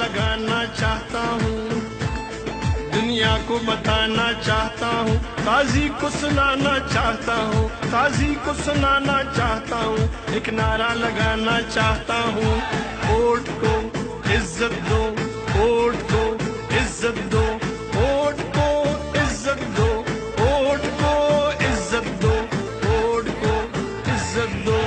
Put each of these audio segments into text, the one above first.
लगाना चाहता हूँ, दुनिया को बताना चाहता हूँ, काजी को सुनाना चाहता हूँ, काजी को सुनाना चाहता हूँ, एक नारा लगाना चाहता हूँ। वोट को इज्जत दो, वोट को इज्जत दो, वोट को इज्जत दो, वोट को इज्जत दो, वोट को इज्जत दो।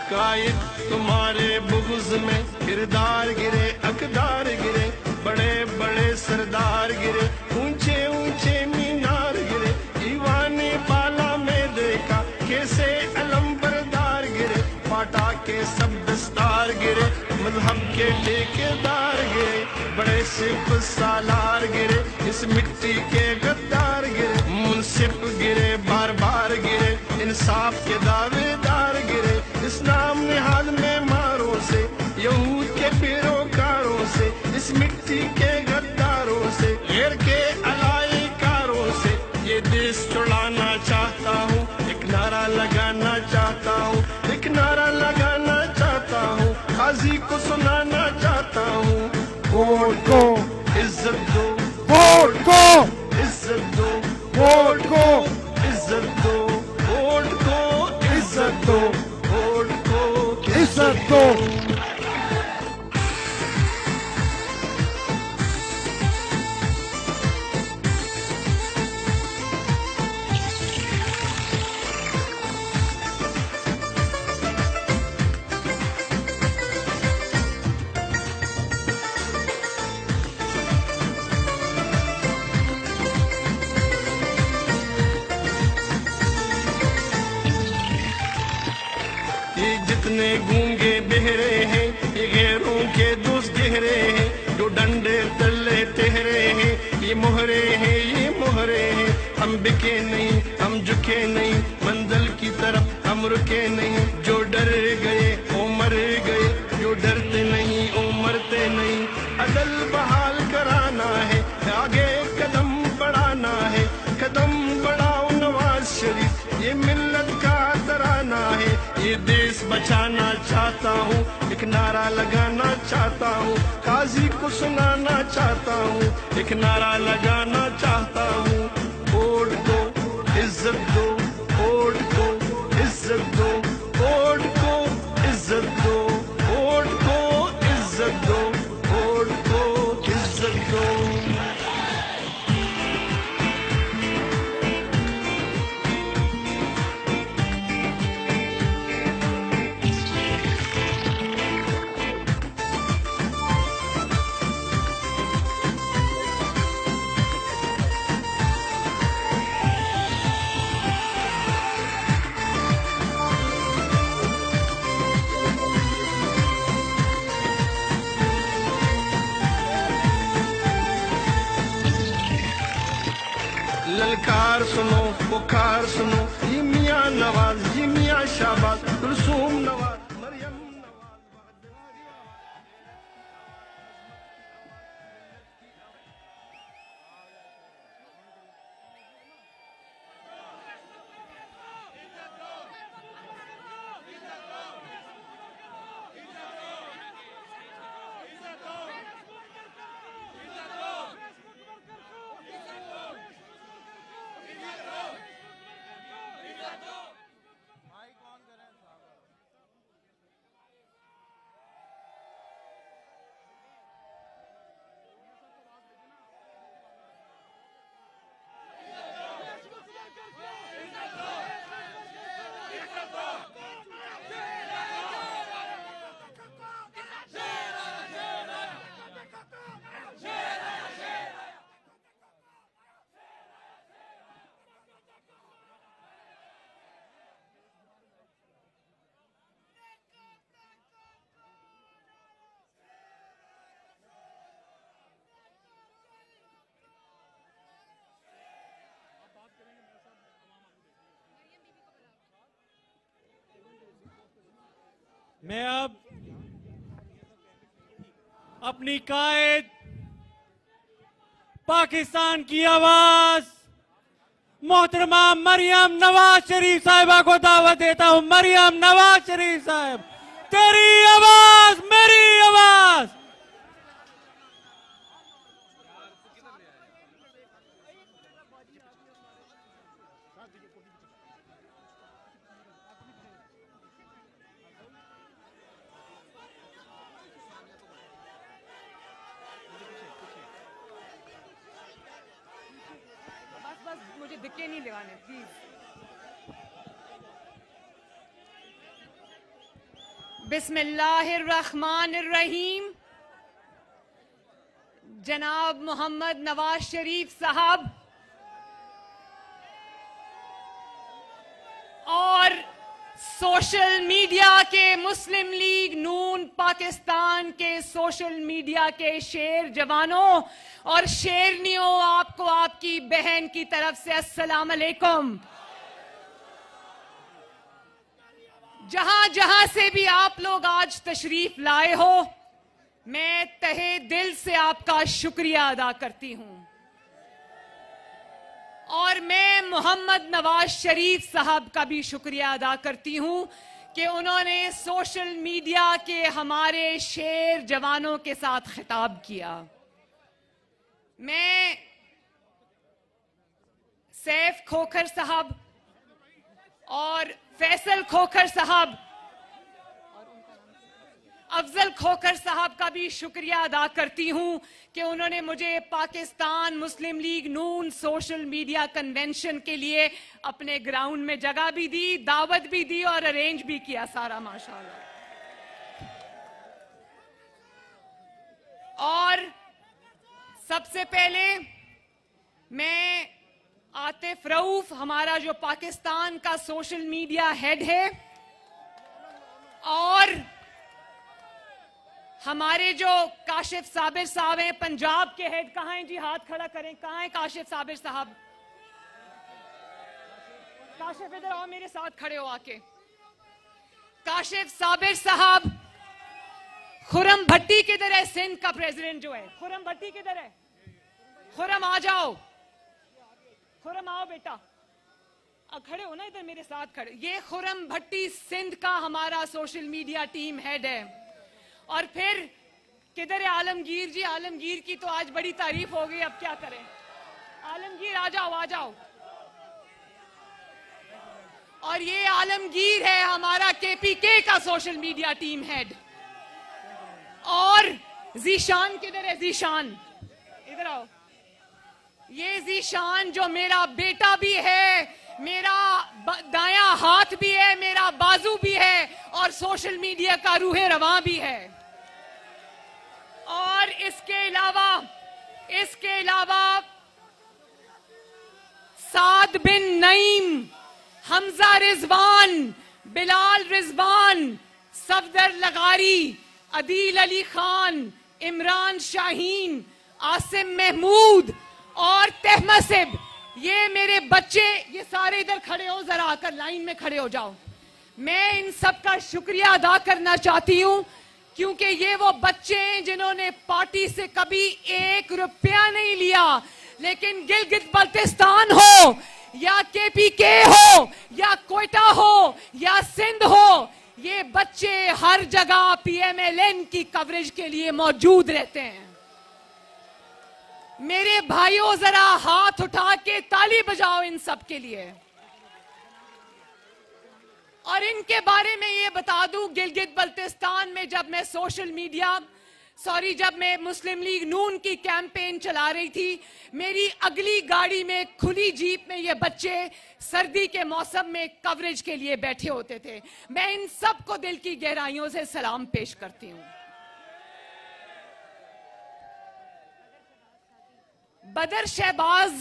कायद तुम्हारे बुग़्ज़ में किरदार गिरे, अकदार गिरे, बड़े बड़े सरदार गिरे, ऊंचे ऊंचे मीनार गिरे, दीवाने बाला में देखा कैसे अलंबरदार गिरे, पाटा के सब दस्तार गिरे, मजहब के ठेकेदार गिरे, बड़े सिर्फ सालार गिरे, इस मिट्टी के गद्दार गिरे, मुंसिफ गिरे, बार बार गिरे, इंसाफ के दावेदार गिरे, इस नाम निहाल में मारों से, यहूद के पैरोकारों से, इस मिट्टी के गद्दारों से, गैर के अलाइकारों से, ये देश छुड़ाना चाहता हूँ, एक नारा लगाना चाहता हूँ, एक नारा लगाना चाहता हूँ, काजी को सुनाना चाहता हूँ। वोट को इज्जत दो, वोट को इज्जत दो, वोट को इज्जत दो, वोट को इज्जत दो, वोट को इज्जत दो। ये जितने गूंगे बहरे हैं, ये गैरों के दोस्त गहरे हैं, जो डंडे तले ठहरे हैं, ये मोहरे हैं, ये मोहरे हैं, हम बिके नहीं, हम झुके नहीं, मंजिल की तरफ हम रुके नहीं, जो डर गए वो मर गए, जो डरते नहीं वो मरते नहीं, अदल बहाल कराना है, आगे कदम बढ़ाना है, कदम बढ़ाओ नवाज शरीफ, ये मिल्लत का तराना है, ये देश बचाना चाहता हूँ, एक नारा लगाना चाहता हूँ, काजी को सुनाना चाहता हूँ, एक नारा लगाना चाहता हूँ। वोट को इज्जत दो, वोट को इज्जत दो, वोट को इज्जत दो, वोट को इज्जत दो, वोट को इज्जत दो। ललकार सुनो, पुकार सुनो, ये मियाँ नवाज, ये मियाँ शाहबाज, कुलसूम नवाज, मरियम नवाज, माइक ऑन करें साहब। मैं अब अपनी कायद पाकिस्तान की आवाज मोहतरमा मरियम नवाज शरीफ साहिबा को दावत देता हूं। मरियम नवाज शरीफ साहब, तेरी आवाज मेरी आवाज। बस मुझे धक्के नहीं लगाने प्लीज। बिस्मिल्लाहिर्रहमानिर्रहीम। जनाब मोहम्मद नवाज शरीफ साहब और सोशल मीडिया के मुस्लिम लीग नून पाकिस्तान के सोशल मीडिया के शेर जवानों और शेरनियों, आपको आपकी बहन की तरफ से अस्सलाम अलैकुम। जहां जहां से भी आप लोग आज तशरीफ लाए हो, मैं तहे दिल से आपका शुक्रिया अदा करती हूं। और मैं मोहम्मद नवाज शरीफ साहब का भी शुक्रिया अदा करती हूं कि उन्होंने सोशल मीडिया के हमारे शेर जवानों के साथ खिताब किया। मैं सैफ खोखर साहब और फैसल खोखर साहब, अफजल खोखर साहब का भी शुक्रिया अदा करती हूं कि उन्होंने मुझे पाकिस्तान मुस्लिम लीग नून सोशल मीडिया कन्वेंशन के लिए अपने ग्राउंड में जगह भी दी, दावत भी दी और अरेंज भी किया सारा, माशाल्लाह। और सबसे पहले मैं आतिफ रऊफ, हमारा जो पाकिस्तान का सोशल मीडिया हेड है, और हमारे जो काशिफ साबिर साहब हैं पंजाब के हेड, कहां हैं जी? हाथ खड़ा करें, कहां हैं काशिफ साबिर साहब? काशिफ इधर आओ, मेरे साथ खड़े हो आके। काशिफ साबिर साहब, खुरम भट्टी किधर है? सिंध का प्रेसिडेंट जो है, खुरम भट्टी किधर है? खुरम आ जाओ, खुरम आओ बेटा, खड़े हो ना इधर मेरे साथ खड़े। ये खुरम भट्टी सिंध का हमारा सोशल मीडिया टीम हेड है। और फिर किधर है आलमगीर जी? आलमगीर की तो आज बड़ी तारीफ हो गई, अब क्या करें। आलमगीर आ जाओ, आ जाओ। और ये आलमगीर है हमारा केपीके का सोशल मीडिया टीम हेड। और जीशान किधर है? जीशान इधर आओ। ये जीशान जो मेरा बेटा भी है, मेरा दायां हाथ भी है, मेरा बाजू भी है और सोशल मीडिया का रूहे रवां भी है। और इसके अलावा साद बिन नईम, हमजा रिजवान, बिलाल रिजवान, सफदर लगारी, अदील अली खान, इमरान शाहीन, आसिम महमूद और तहमसिब, ये मेरे बच्चे, ये सारे इधर खड़े हो, जरा आकर लाइन में खड़े हो जाओ। मैं इन सब का शुक्रिया अदा करना चाहती हूं क्योंकि ये वो बच्चे हैं जिन्होंने पार्टी से कभी 1 रुपया नहीं लिया, लेकिन गिलगित बल्तिस्तान हो या केपीके हो या कोयटा हो या सिंध हो, ये बच्चे हर जगह पीएमएलएन की कवरेज के लिए मौजूद रहते हैं। मेरे भाइयों, जरा हाथ उठा के ताली बजाओ इन सब के लिए। और इनके बारे में ये बता दूं, गिलगित बल्तिस्तान में जब मैं मुस्लिम लीग नून की कैंपेन चला रही थी, मेरी अगली गाड़ी में खुली जीप में ये बच्चे सर्दी के मौसम में कवरेज के लिए बैठे होते थे। मैं इन सब को दिल की गहराइयों से सलाम पेश करती हूं। बदर शहबाज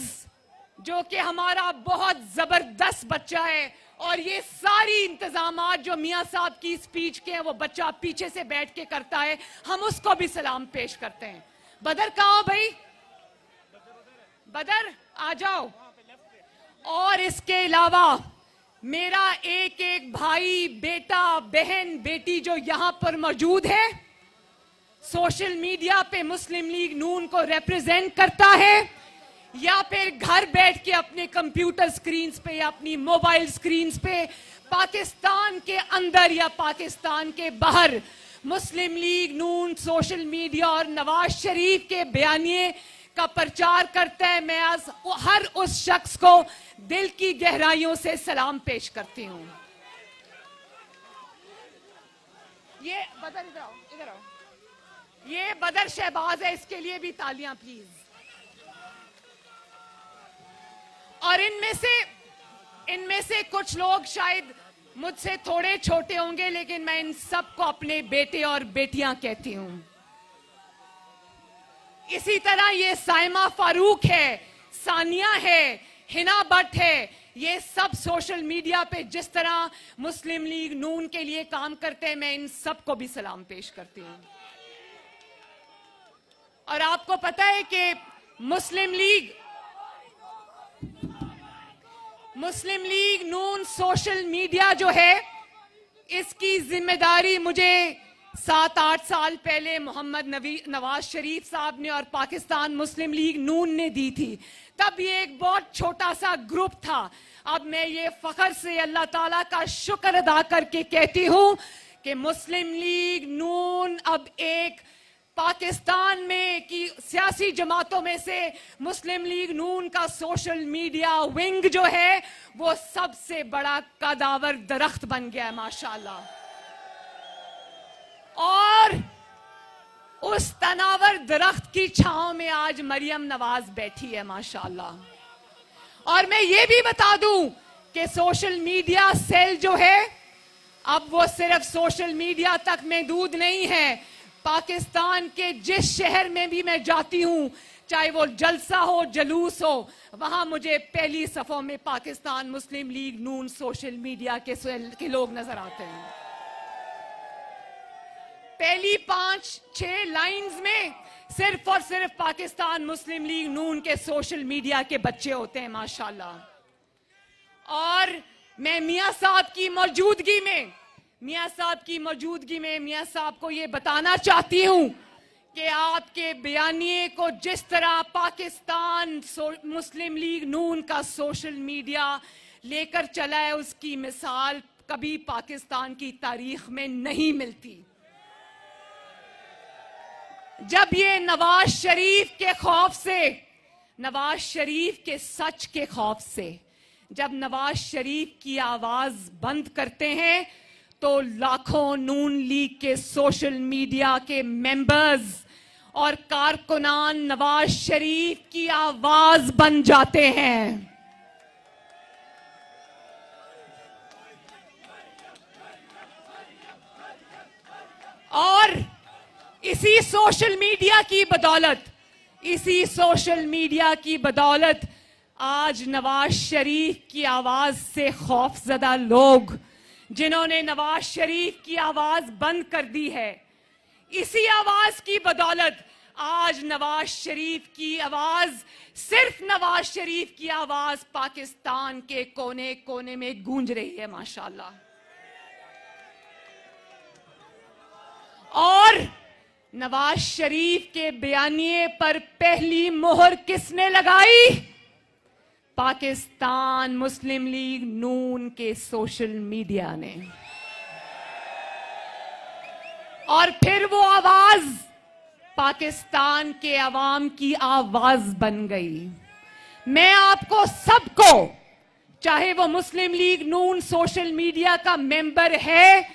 जो कि हमारा बहुत जबरदस्त बच्चा है, और ये सारी इंतजामात जो मियां साहब की स्पीच के हैं वो बच्चा पीछे से बैठ के करता है, हम उसको भी सलाम पेश करते हैं। बदर कहाँ हो भाई? बदर आ जाओ। और इसके अलावा मेरा एक एक भाई, बेटा, बहन, बेटी जो यहां पर मौजूद है, सोशल मीडिया पे मुस्लिम लीग नून को रिप्रेजेंट करता है, या फिर घर बैठ के अपने कंप्यूटर स्क्रीन्स पे या अपनी मोबाइल स्क्रीन्स पे पाकिस्तान के अंदर या पाकिस्तान के बाहर मुस्लिम लीग नून सोशल मीडिया और नवाज शरीफ के बयानिए का प्रचार करता है, मैं आज हर उस शख्स को दिल की गहराइयों से सलाम पेश करती हूं। ये बदर इधर आओ, इधर आओ। ये बदर शहबाज है, इसके लिए भी तालियां प्लीज। और इनमें से कुछ लोग शायद मुझसे थोड़े छोटे होंगे, लेकिन मैं इन सबको अपने बेटे और बेटियां कहती हूं। इसी तरह ये साइमा फारूक है, सानिया है, हिना भट्ट है, ये सब सोशल मीडिया पे जिस तरह मुस्लिम लीग नून के लिए काम करते हैं, मैं इन सबको भी सलाम पेश करती हूं। और आपको पता है कि मुस्लिम लीग नून सोशल मीडिया जो है, इसकी जिम्मेदारी मुझे 7-8 साल पहले मोहम्मद नवाज शरीफ साहब ने और पाकिस्तान मुस्लिम लीग नून ने दी थी। तब ये एक बहुत छोटा सा ग्रुप था। अब मैं ये फख्र से अल्लाह ताला का शुक्र अदा करके कहती हूं कि मुस्लिम लीग नून अब एक पाकिस्तान में की सियासी जमातों में से मुस्लिम लीग नून का सोशल मीडिया विंग जो है वो सबसे बड़ा कदावर दरख्त बन गया है माशाल्लाह। और उस तनावर दरख्त की छांव में आज मरियम नवाज बैठी है माशाल्लाह। और मैं ये भी बता दूं कि सोशल मीडिया सेल जो है अब वो सिर्फ सोशल मीडिया तक महदूद नहीं है। पाकिस्तान के जिस शहर में भी मैं जाती हूं, चाहे वो जलसा हो, जलूस हो, वहां मुझे पहली सफों में पाकिस्तान मुस्लिम लीग नून सोशल मीडिया के लोग नजर आते हैं। पहली 5-6 लाइंस में सिर्फ और सिर्फ पाकिस्तान मुस्लिम लीग नून के सोशल मीडिया के बच्चे होते हैं माशाल्लाह। और मैं मियां साहब की मौजूदगी में मियां साहब को ये बताना चाहती हूं कि आपके बयानिए को जिस तरह पाकिस्तान मुस्लिम लीग नून का सोशल मीडिया लेकर चला है, उसकी मिसाल कभी पाकिस्तान की तारीख में नहीं मिलती। जब ये नवाज शरीफ के खौफ से, नवाज शरीफ के सच के खौफ से, जब नवाज शरीफ की आवाज बंद करते हैं तो लाखों नून लीग के सोशल मीडिया के मेंबर्स और कारकुनान नवाज शरीफ की आवाज बन जाते हैं। और इसी सोशल मीडिया की बदौलत आज नवाज शरीफ की आवाज से खौफजदा लोग जिन्होंने नवाज शरीफ की आवाज बंद कर दी है, इसी आवाज की बदौलत आज नवाज शरीफ की आवाज, सिर्फ नवाज शरीफ की आवाज पाकिस्तान के कोने कोने में गूंज रही है माशाल्लाह। और नवाज शरीफ के बयानिए पर पहली मोहर किसने लगाई? पाकिस्तान मुस्लिम लीग नून के सोशल मीडिया ने। और फिर वो आवाज पाकिस्तान के अवाम की आवाज बन गई। मैं आपको सबको, चाहे वो मुस्लिम लीग नून सोशल मीडिया का मेंबर है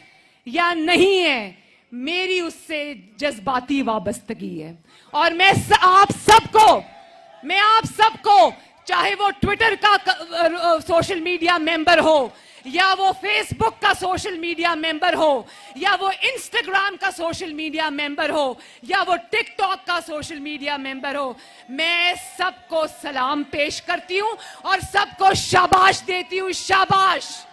या नहीं है, मेरी उससे जज्बाती वाबस्तगी है। और मैं आप सबको चाहे वो ट्विटर का सोशल मीडिया मेंबर हो, या वो फेसबुक का सोशल मीडिया मेंबर हो, या वो इंस्टाग्राम का सोशल मीडिया मेंबर हो, या वो टिकटॉक का सोशल मीडिया मेंबर हो, मैं सबको सलाम पेश करती हूं और सबको शाबाश देती हूं। शाबाश।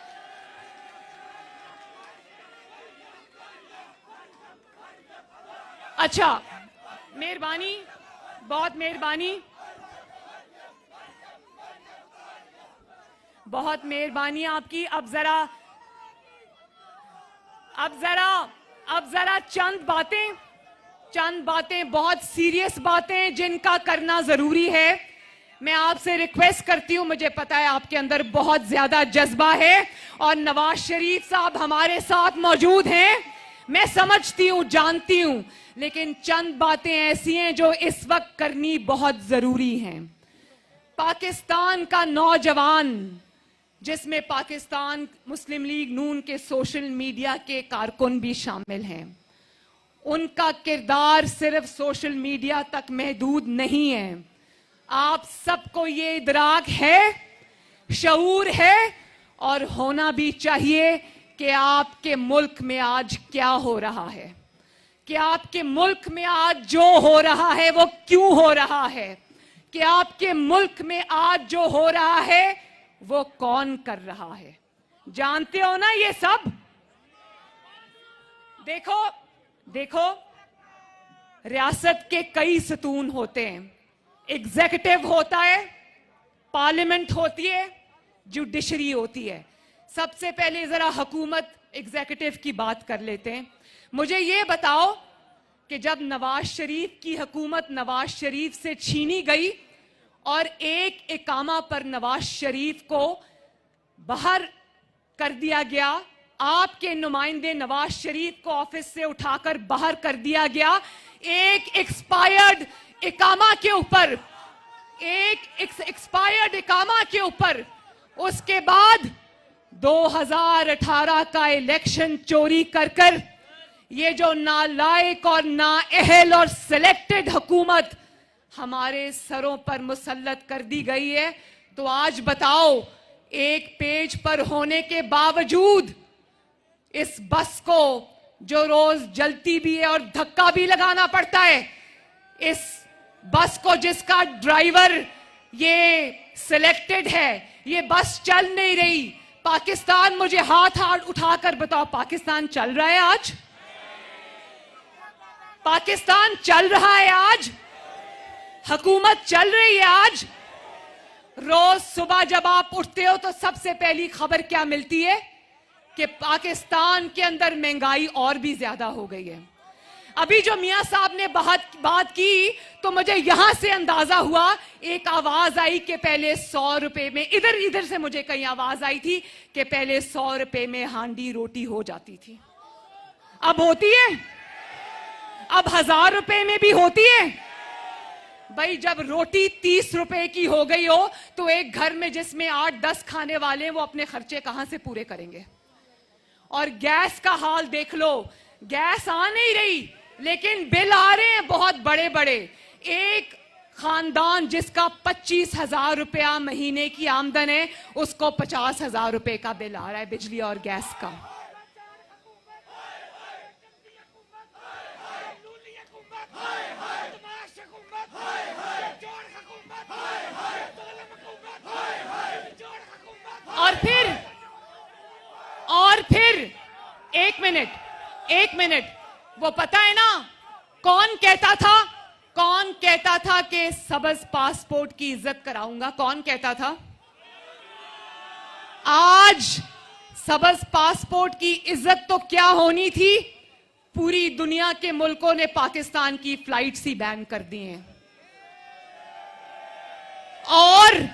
अच्छा, मेहरबानी, बहुत मेहरबानी। बहुत मेहरबानी आपकी। अब जरा चंद बातें बहुत सीरियस बातें जिनका करना जरूरी है। मैं आपसे रिक्वेस्ट करती हूं, मुझे पता है आपके अंदर बहुत ज्यादा जज्बा है और नवाज शरीफ साहब हमारे साथ मौजूद हैं, मैं समझती हूं, जानती हूं, लेकिन चंद बातें ऐसी हैं जो इस वक्त करनी बहुत जरूरी हैं। पाकिस्तान का नौजवान, जिसमें पाकिस्तान मुस्लिम लीग नून के सोशल मीडिया के कारकुन भी शामिल हैं, उनका किरदार सिर्फ सोशल मीडिया तक महदूद नहीं है। आप सबको ये इदराक है, शऊर है और होना भी चाहिए कि आपके मुल्क में आज क्या हो रहा है, कि आपके मुल्क में आज जो हो रहा है वो क्यों हो रहा है, कि आपके मुल्क में आज जो हो रहा है वो कौन कर रहा है। जानते हो ना ये सब? देखो रियासत के कई सतून होते हैं। एग्जीक्यूटिव होता है, पार्लियामेंट होती है, जुडिशरी होती है। सबसे पहले जरा हुकूमत एग्जीक्यूटिव की बात कर लेते हैं। मुझे ये बताओ कि जब नवाज शरीफ की हुकूमत नवाज शरीफ से छीनी गई और एक इकामा पर नवाज शरीफ को बाहर कर दिया गया, आपके नुमाइंदे नवाज शरीफ को ऑफिस से उठाकर बाहर कर दिया गया, एक एक्सपायर्ड इकामा के ऊपर, उसके बाद 2018 का इलेक्शन चोरी कर ये जो नालायक और नाअहल और सिलेक्टेड हुकूमत हमारे सरों पर मुसल्लत कर दी गई है। तो आज बताओ, एक पेज पर होने के बावजूद इस बस को जो रोज जलती भी है और धक्का भी लगाना पड़ता है, इस बस को जिसका ड्राइवर ये सिलेक्टेड है, ये बस चल नहीं रही। पाकिस्तान, मुझे हाथ उठाकर बताओ, पाकिस्तान चल रहा है आज? पाकिस्तान चल रहा है आज? हुकूमत चल रही है आज? रोज सुबह जब आप उठते हो तो सबसे पहली खबर क्या मिलती है कि पाकिस्तान के अंदर महंगाई और भी ज्यादा हो गई है। अभी जो मियां साहब ने बात की तो मुझे यहां से अंदाजा हुआ, एक आवाज आई कि पहले 100 रुपए में, इधर से मुझे कहीं आवाज आई थी कि पहले 100 रुपए में हांडी रोटी हो जाती थी। अब होती है? अब 1000 रुपए में भी होती है? भाई, जब रोटी 30 रुपए की हो गई हो तो एक घर में जिसमें 8-10 खाने वाले हैं, वो अपने खर्चे कहां से पूरे करेंगे? और गैस का हाल देख लो, गैस आ नहीं रही लेकिन बिल आ रहे हैं बहुत बड़े बड़े। एक खानदान जिसका 25,000 रुपया महीने की आमदन है, उसको 50,000 रुपए का बिल आ रहा है बिजली और गैस का। और फिर एक मिनट, वो पता है ना कौन कहता था कि सबज पासपोर्ट की इज्जत कराऊंगा? कौन कहता था? आज सबज पासपोर्ट की इज्जत तो क्या होनी थी, पूरी दुनिया के मुल्कों ने पाकिस्तान की फ्लाइट्स ही बैन कर दी हैं और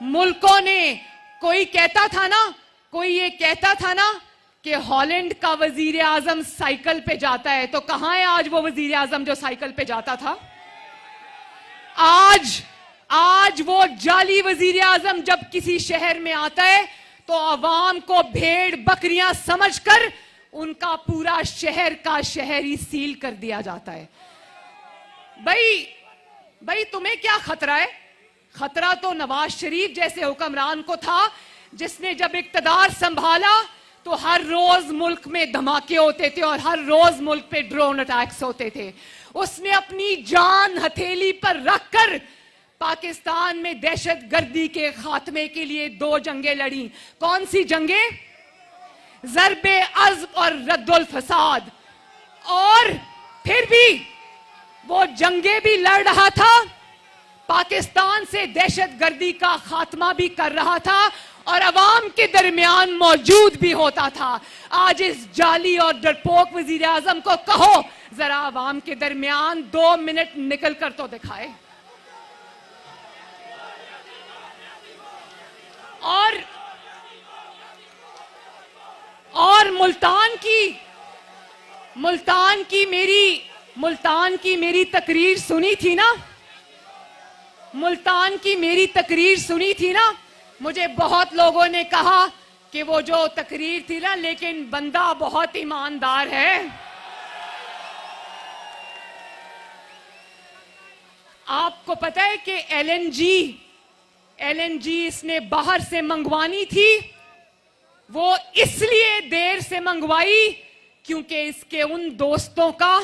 मुल्कों ने, कोई ये कहता था ना कि हॉलैंड का वजीर आजम साइकिल पे जाता है, तो कहां है आज वो वजीर आजम जो साइकिल पे जाता था? आज वो जाली वजीर आजम जब किसी शहर में आता है तो अवाम को भेड़ बकरियां समझकर उनका पूरा शहर का शहर ही सील कर दिया जाता है। भाई तुम्हें क्या खतरा है? खतरा तो नवाज शरीफ जैसे हुक्मरान को था, जिसने जब इक्तदार संभाला तो हर रोज मुल्क में धमाके होते थे और हर रोज मुल्क पे ड्रोन अटैक्स होते थे। उसने अपनी जान हथेली पर रखकर पाकिस्तान में दहशतगर्दी के खात्मे के लिए 2 जंगें लड़ी। कौन सी जंगें? ज़र्बे अज़्ब और रद्दुल फसाद। और फिर भी वो जंगें भी लड़ रहा था, पाकिस्तान से दहशतगर्दी का खात्मा भी कर रहा था और अवाम के दरमियान मौजूद भी होता था। आज इस जाली और डरपोक वजीर आजम को कहो जरा अवाम के दरमियान 2 मिनट निकल कर तो दिखाए। और मुल्तान की मेरी तकरीर सुनी थी ना, मुल्तान की मेरी तकरीर सुनी थी ना। मुझे बहुत लोगों ने कहा कि वो जो तकरीर थी ना, लेकिन बंदा बहुत ईमानदार है। आपको पता है कि एलएनजी इसने बाहर से मंगवानी थी। वो इसलिए देर से मंगवाई क्योंकि इसके उन दोस्तों का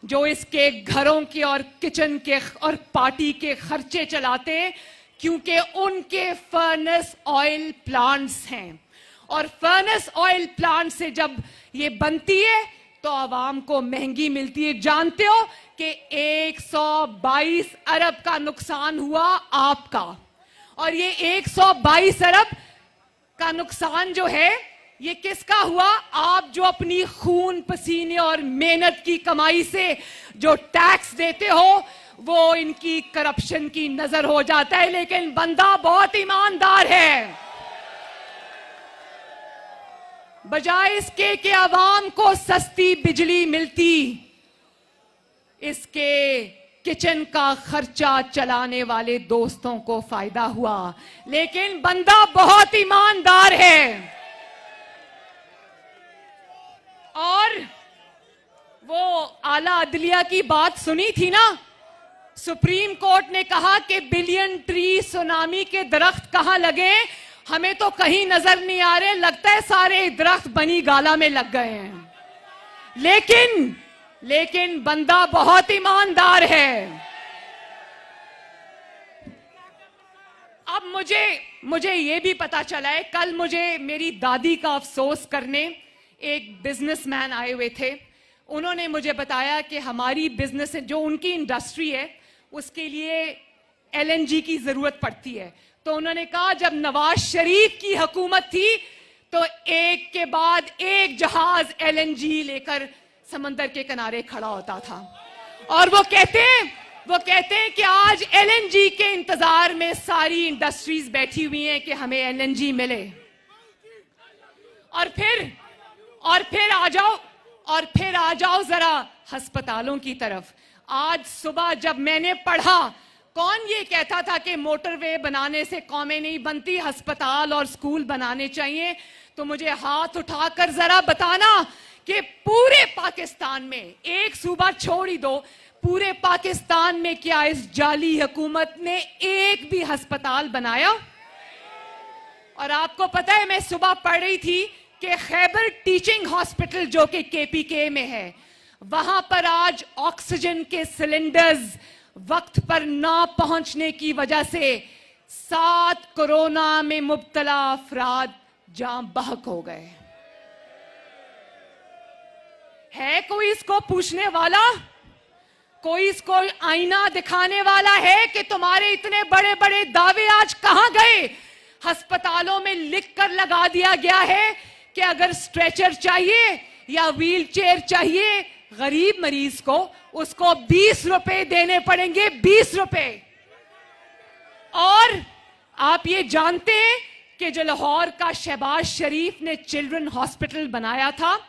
जो इसके घरों के और किचन के और पार्टी के खर्चे चलाते हैं, क्योंकि उनके फर्नेस ऑयल प्लांट्स हैं। और फर्नेस ऑयल प्लांट से जब ये बनती है तो आवाम को महंगी मिलती है। जानते हो कि 122 अरब का नुकसान हुआ आपका, और ये 122 अरब का नुकसान जो है ये किसका हुआ? आप जो अपनी खून पसीने और मेहनत की कमाई से जो टैक्स देते हो वो इनकी करप्शन की नजर हो जाता है, लेकिन बंदा बहुत ईमानदार है। बजाय इसके कि आवाम को सस्ती बिजली मिलती, इसके किचन का खर्चा चलाने वाले दोस्तों को फायदा हुआ। लेकिन बंदा बहुत ईमानदार है। और वो आला अदलिया की बात सुनी थी ना, सुप्रीम कोर्ट ने कहा कि बिलियन ट्री सुनामी के दरख्त कहां लगे, हमें तो कहीं नजर नहीं आ रहे, लगता है सारे दरख्त बनी गाला में लग गए हैं। लेकिन बंदा बहुत ईमानदार है। अब मुझे ये भी पता चला है, कल मुझे मेरी दादी का अफसोस करने एक बिजनेसमैन आए हुए थे। उन्होंने मुझे बताया कि हमारी बिजनेस जो उनकी इंडस्ट्री है उसके लिए एलएनजी की जरूरत पड़ती है। तो उन्होंने कहा जब नवाज शरीफ की हुकूमत थी तो एक के बाद एक जहाज एलएनजी लेकर समंदर के किनारे खड़ा होता था। और वो कहते हैं कि आज एलएनजी के इंतजार में सारी इंडस्ट्रीज बैठी हुई हैं कि हमें एलएनजी मिले। और फिर आ जाओ जरा अस्पतालों की तरफ। आज सुबह जब मैंने पढ़ा, कौन ये कहता था कि मोटरवे बनाने से कौमें नहीं बनती, अस्पताल और स्कूल बनाने चाहिए, तो मुझे हाथ उठाकर जरा बताना कि पूरे पाकिस्तान में, एक सूबा छोड़ ही दो, पूरे पाकिस्तान में क्या इस जाली हुकूमत ने एक भी अस्पताल बनाया? और आपको पता है, मैं सुबह पढ़ रही थी कि खैबर टीचिंग हॉस्पिटल जो कि केपीके में है, वहां पर आज ऑक्सीजन के सिलेंडर्स वक्त पर ना पहुंचने की वजह से 7 कोरोना में मुब्तला अफराद जान बहक हो गए। है कोई इसको पूछने वाला? कोई इसको आईना दिखाने वाला है कि तुम्हारे इतने बड़े बड़े दावे आज कहां गए? अस्पतालों में लिख कर लगा दिया गया है कि अगर स्ट्रेचर चाहिए या व्हील चेयर चाहिए गरीब मरीज को, उसको 20 रुपए देने पड़ेंगे, 20 रुपए। और आप ये जानते हैं कि जो लाहौर का शहबाज शरीफ ने चिल्ड्रन हॉस्पिटल बनाया था,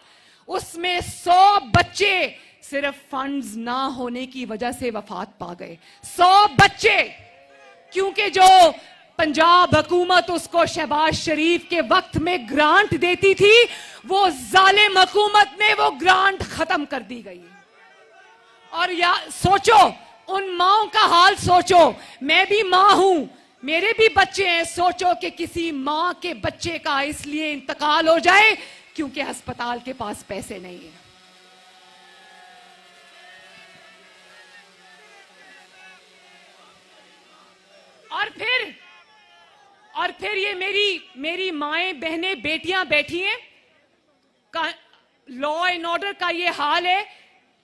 उसमें 100 बच्चे सिर्फ फंड्स ना होने की वजह से वफात पा गए। 100 बच्चे, क्योंकि जो पंजाब हुकूमत उसको शहबाज शरीफ के वक्त में ग्रांट देती थी, वो जालिम हुकूमत में वो ग्रांट खत्म कर दी गई। और या सोचो, उन माओं का हाल सोचो। मैं भी मां हूं, मेरे भी बच्चे हैं। सोचो कि किसी मां के बच्चे का इसलिए इंतकाल हो जाए क्योंकि अस्पताल के पास पैसे नहीं है। और फिर ये मेरी माएं, बहनें, बेटियां बैठी हैं। लॉ एंड ऑर्डर का ये हाल है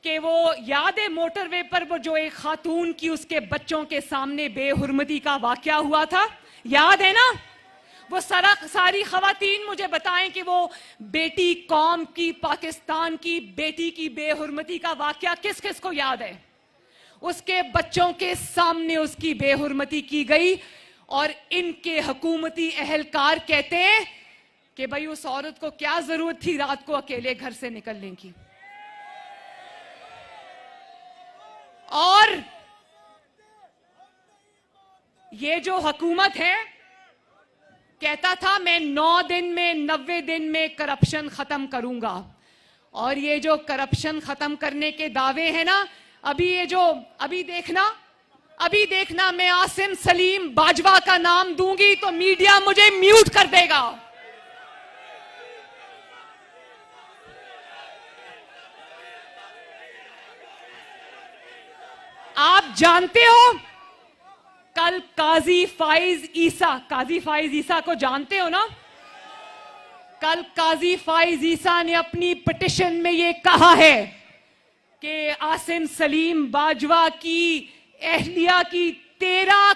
कि वो याद है मोटरवे पर वो जो एक खातून की उसके बच्चों के सामने बेहुरमती का वाकया हुआ था, याद है ना? वो सारी खवातीन मुझे बताएं कि वो बेटी कौम की, पाकिस्तान की बेटी की बेहुरमती का वाकया किस किस को याद है? उसके बच्चों के सामने उसकी बेहुरमती की गई और इनके हुकूमती अहलकार कहते हैं कि भाई उस औरत को क्या जरूरत थी रात को अकेले घर से निकलने की। और ये जो हुकूमत है, कहता था मैं 9 दिन में 90 दिन में करप्शन खत्म करूंगा, और ये जो करप्शन खत्म करने के दावे हैं ना, अभी देखना मैं आसिम सलीम बाजवा का नाम दूंगी तो मीडिया मुझे म्यूट कर देगा। आप जानते हो कल काजी फाइज ईसा को जानते हो ना? कल काजी फाइज ईसा ने अपनी पिटिशन में यह कहा है कि आसिम सलीम बाजवा की एहलिया की 13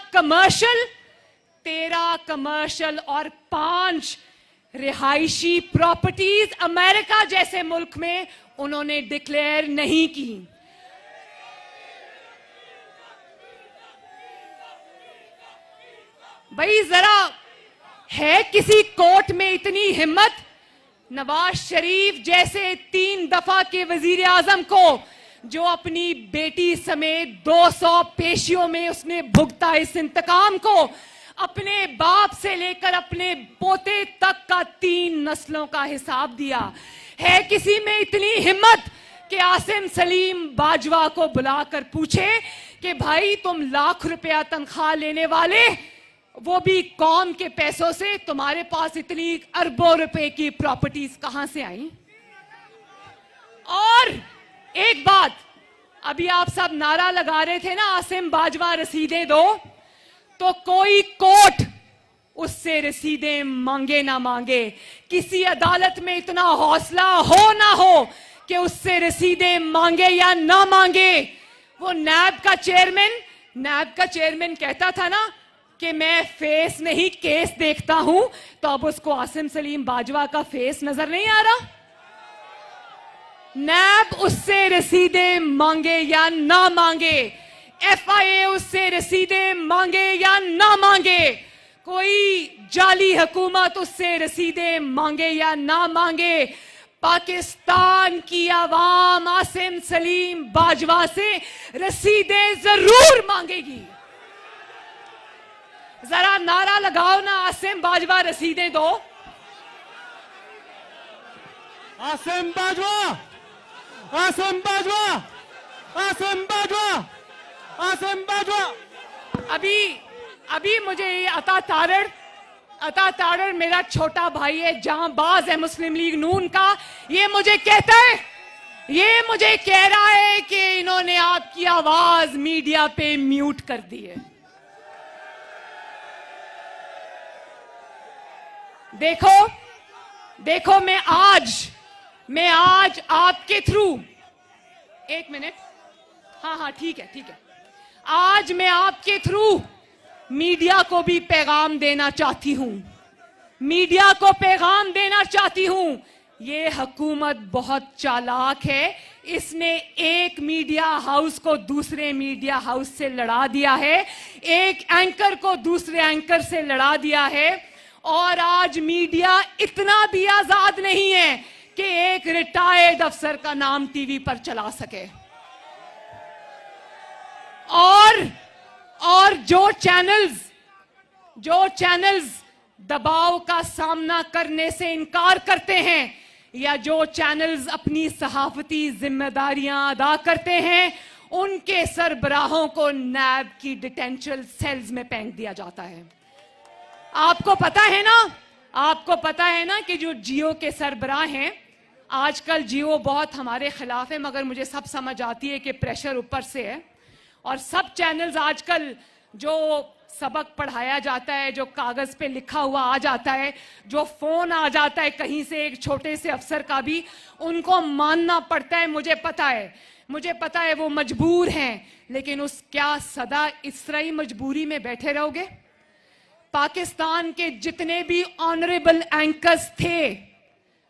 कमर्शियल और 5 रिहायशी प्रॉपर्टीज अमेरिका जैसे मुल्क में उन्होंने डिक्लेयर नहीं की। भाई जरा है किसी कोर्ट में इतनी हिम्मत? नवाज शरीफ जैसे 3 दफा के वजीर आजम को, जो अपनी बेटी समेत 200 पेशियों में उसने भुगता इस इंतकाम को, अपने बाप से लेकर अपने पोते तक का 3 नस्लों का हिसाब दिया। है किसी में इतनी हिम्मत कि आसिम सलीम बाजवा को बुलाकर पूछे कि भाई तुम लाख रुपया तनख्वाह लेने वाले, वो भी कौम के पैसों से, तुम्हारे पास इतनी अरबों रुपए की प्रॉपर्टीज कहां से आई? और एक बात, अभी आप सब नारा लगा रहे थे ना आसिम बाजवा रसीदें दो, तो कोई कोर्ट उससे रसीदें मांगे ना मांगे, किसी अदालत में इतना हौसला हो ना हो कि उससे रसीदें मांगे या ना मांगे। वो नैब का चेयरमैन कहता था ना कि मैं फेस नहीं केस देखता हूं, तो अब उसको आसिम सलीम बाजवा का फेस नजर नहीं आ रहा? नैब उससे रसीदें मांगे या ना मांगे, FIA उससे रसीदें मांगे या ना मांगे, कोई जाली हुकूमत उससे रसीदें मांगे या ना मांगे, पाकिस्तान की आवाम आसिम सलीम बाजवा से रसीदें जरूर मांगेगी। जरा नारा लगाओ ना, आसिम बाजवा रसीदें दो। आसिम बाजवा, आसिम बाजवा, आसिम बाजवा, आसिम बाजवा। अभी मुझे ये अता तारड़ मेरा छोटा भाई है, जांबाज है मुस्लिम लीग नून का, ये मुझे कह रहा है कि इन्होंने आपकी आवाज मीडिया पे म्यूट कर दी है। देखो मैं आज आपके थ्रू, एक मिनट, हाँ ठीक है, आज मैं आपके थ्रू मीडिया को भी पैगाम देना चाहती हूं, ये हुकूमत बहुत चालाक है। इसने एक मीडिया हाउस को दूसरे मीडिया हाउस से लड़ा दिया है, एक एंकर को दूसरे एंकर से लड़ा दिया है, और आज मीडिया इतना भी आजाद नहीं है कि एक रिटायर्ड अफसर का नाम टीवी पर चला सके। और जो चैनल्स दबाव का सामना करने से इनकार करते हैं, या जो चैनल्स अपनी सहाफती जिम्मेदारियां अदा करते हैं, उनके सरबराहों को नैब की डिटेंशन सेल्स में फेंक दिया जाता है। आपको पता है ना कि जो जियो के सरबराह हैं, आजकल जियो बहुत हमारे खिलाफ है, मगर मुझे सब समझ आती है कि प्रेशर ऊपर से है, और सब चैनल्स आजकल जो सबक पढ़ाया जाता है, जो कागज पे लिखा हुआ आ जाता है, जो फोन आ जाता है कहीं से एक छोटे से अफसर का भी, उनको मानना पड़ता है। मुझे पता है वो मजबूर हैं, लेकिन क्या सदा इस तरह ही मजबूरी में बैठे रहोगे? पाकिस्तान के जितने भी ऑनरेबल एंकर्स थे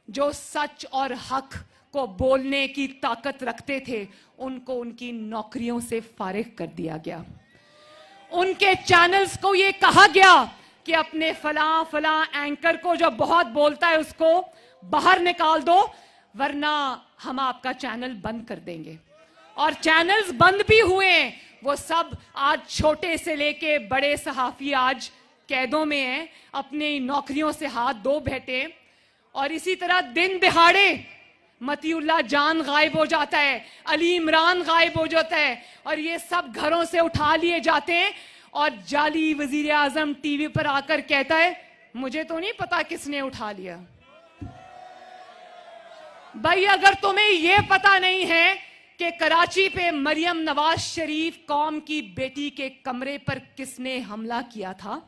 जो सच और हक को बोलने की ताकत रखते थे, उनको उनकी नौकरियों से फारिग कर दिया गया। उनके चैनल्स को यह कहा गया कि अपने फलां एंकर को जो बहुत बोलता है उसको बाहर निकाल दो, वरना हम आपका चैनल बंद कर देंगे। और चैनल्स बंद भी हुए। वो सब आज छोटे से लेके बड़े सहाफी आज कैदों में हैं, अपनी नौकरियों से हाथ धो बैठे। और इसी तरह दिन दिहाड़े मतीउल्लाह जान गायब हो जाता है, अली इमरान गायब हो जाता है, और ये सब घरों से उठा लिए जाते हैं। और जाली वजीर आजम टीवी पर आकर कहता है मुझे तो नहीं पता किसने उठा लिया। भाई अगर तुम्हें यह पता नहीं है कि कराची पे मरियम नवाज शरीफ कौम की बेटी के कमरे पर किसने हमला किया था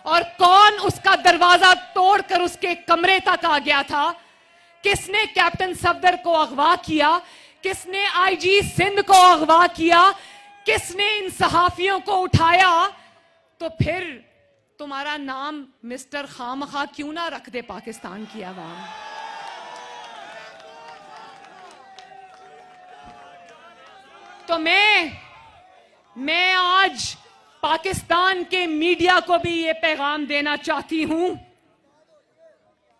और कौन उसका दरवाजा तोड़कर उसके कमरे तक आ गया था, किसने कैप्टन सफदर को अगवा किया, किसने आईजी सिंध को अगवा किया, किसने इन सहाफियों को उठाया, तो फिर तुम्हारा नाम मिस्टर खामखा क्यों ना रख दे पाकिस्तान की आवाम। तो मैं आज पाकिस्तान के मीडिया को भी ये पैगाम देना चाहती हूं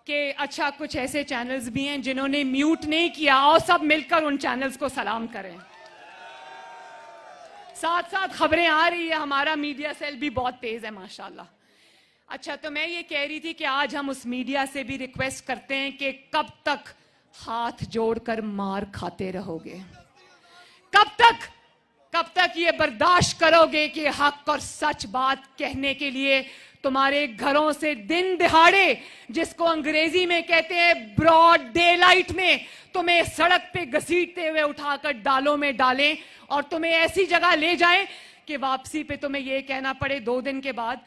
कि अच्छा कुछ ऐसे चैनल्स भी हैं जिन्होंने म्यूट नहीं किया, और सब मिलकर उन चैनल्स को सलाम करें। साथ साथ खबरें आ रही है, हमारा मीडिया सेल भी बहुत तेज है माशाल्लाह। अच्छा, तो मैं ये कह रही थी कि आज हम उस मीडिया से भी रिक्वेस्ट करते हैं कि कब तक हाथ जोड़कर मार खाते रहोगे, कब तक ये बर्दाश्त करोगे कि हक और सच बात कहने के लिए तुम्हारे घरों से दिन दिहाड़े, जिसको अंग्रेजी में कहते हैं ब्रॉड डे लाइट में, तुम्हें सड़क पे घसीटते हुए उठाकर डालों में डालें और तुम्हें ऐसी जगह ले जाएं कि वापसी पे तुम्हें यह कहना पड़े 2 दिन के बाद